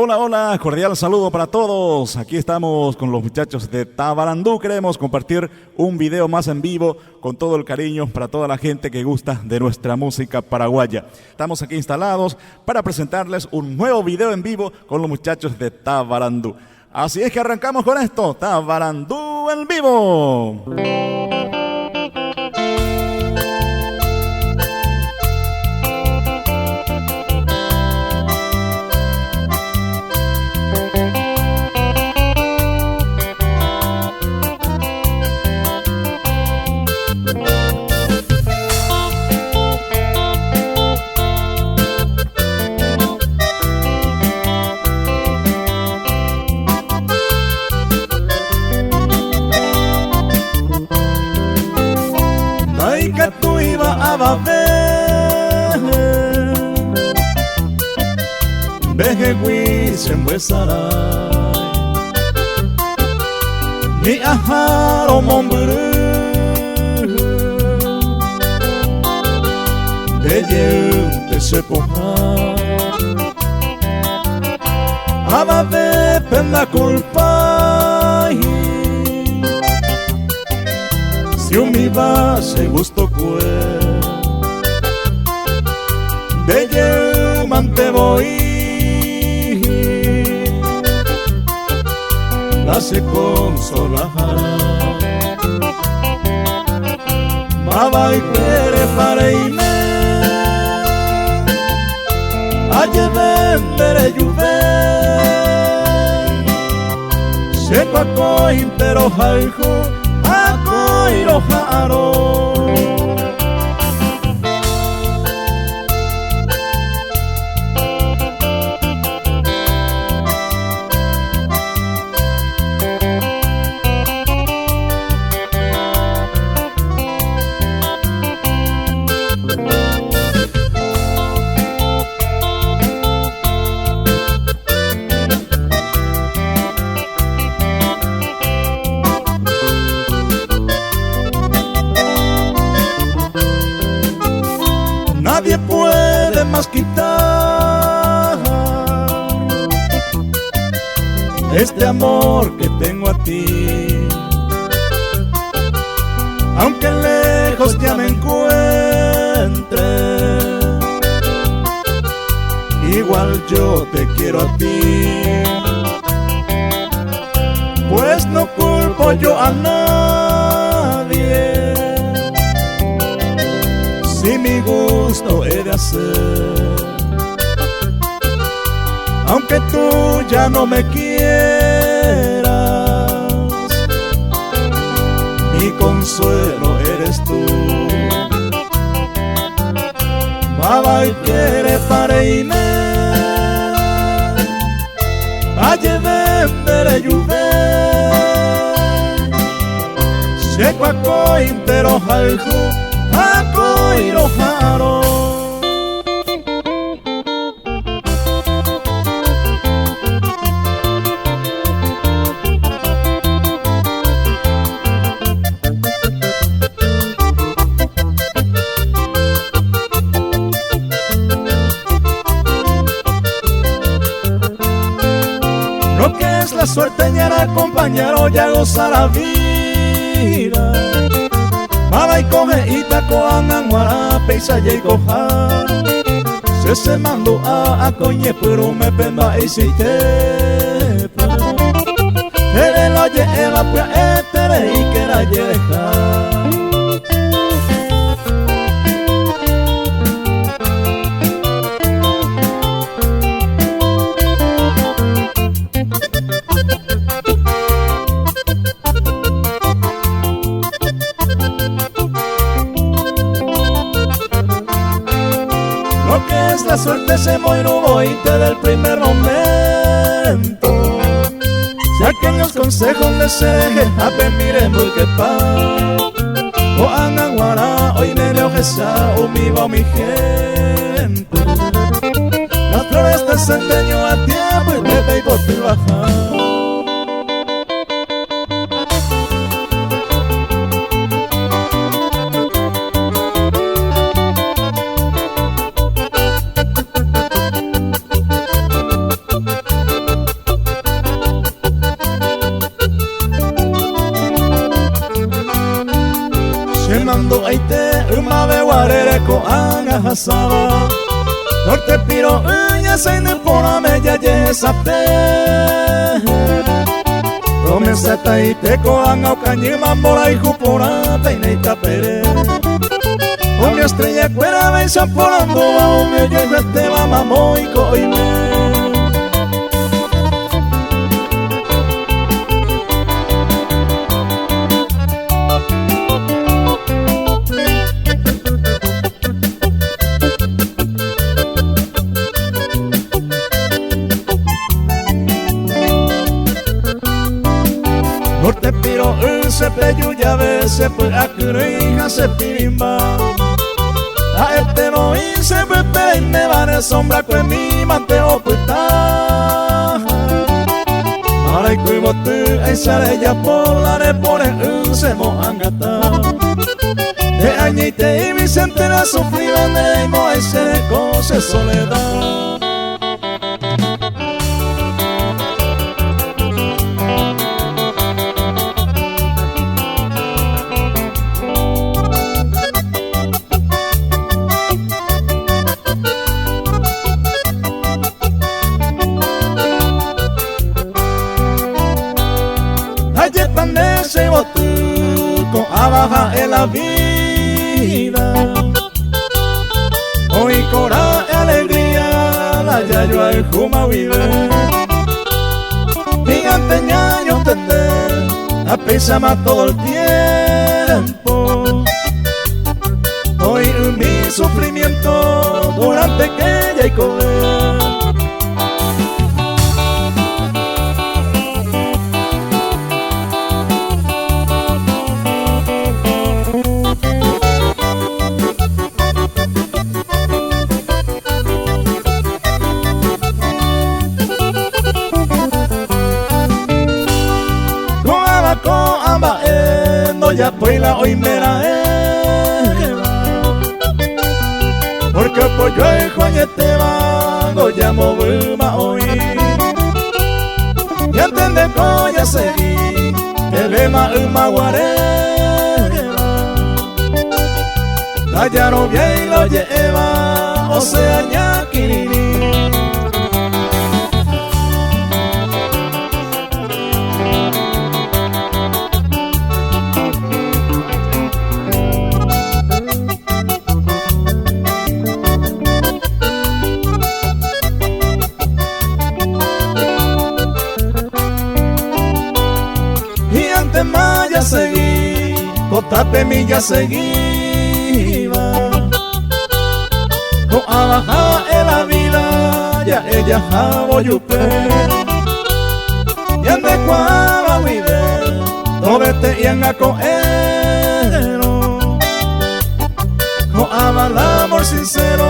Hola, hola, cordial saludo para todos. Aquí estamos con los muchachos de Tabarandú. Queremos compartir un video más en vivo con todo el cariño para toda la gente que gusta de nuestra música paraguaya. Estamos aquí instalados para presentarles un nuevo video en vivo con los muchachos de Tabarandú. Así es que arrancamos con esto, Tabarandú en vivo. Que tú ibas a baber Beje huisen huesaray Ni ajaro momburu De yun te sepoja A baber penda culpa Si un mi base gusto cue De yumante voy La se consolará Maba y quiere pareime Aye vendere yuve Seco a coin pero jaijo Iroharo Nadie puede más quitar este amor que tengo a ti. Aunque lejos ya me encuentre, igual yo te quiero a ti. Pues no culpo yo a nadie, si mi gusto he de hacer. Aunque tú ya no me quieras, mi consuelo eres tú. Maba y quiere pareine, aye vendere yuve. Seco a cointero jalju, a Iroharo. Lo que es la suerte ya era compañero, ya goza la vida. Maba y coge y taco ananguara, peisa y coja. Se mando a coñe, pero me penda y si te Tere lo ye el apia etere y que la yeja. Lo que es la suerte se moiró desde el primer momento. Si aquellos consejos les deje a miremos que pa o ananguara hoy me leo esa o mi va mi gente. Las flores te desempeño a tiempo y me ve y por ti bajar. anga hasaba Norte piro ya se ne pora me ya ye sapte Promesa tai te ko anga kanyima mora y jupora peine tapere O mi estrella cuera ven sapolando o me yo te va mamo y coime Norte piro se peyuya ve se puede acreija se pirimba A este no hice pepe y me van a sombra con mi mante oculta Ahora y cuivo tú ahí sale ya por la de por el se mohangata De añite y Vicente la sufrida de mo ahí se cose soledad Se tú con abaja en la vida Hoy cora alegría la yayo al juma vive Mi anteña yo entender a pesa más todo el tiempo Hoy mi sufrimiento durante que ya hay comer ya pues la hoy me la Porque el pollo el joye te va Go ya movima hoy Y antes de coya seguí El lema el maguare Tallaro bien lo lleva O sea ñaquiriri Maya seguí, cotate mi ya seguí Con abaja en la vida, ya ella jabo yupe Y ande cuava vive, tobete y anga coero Con ama el amor sincero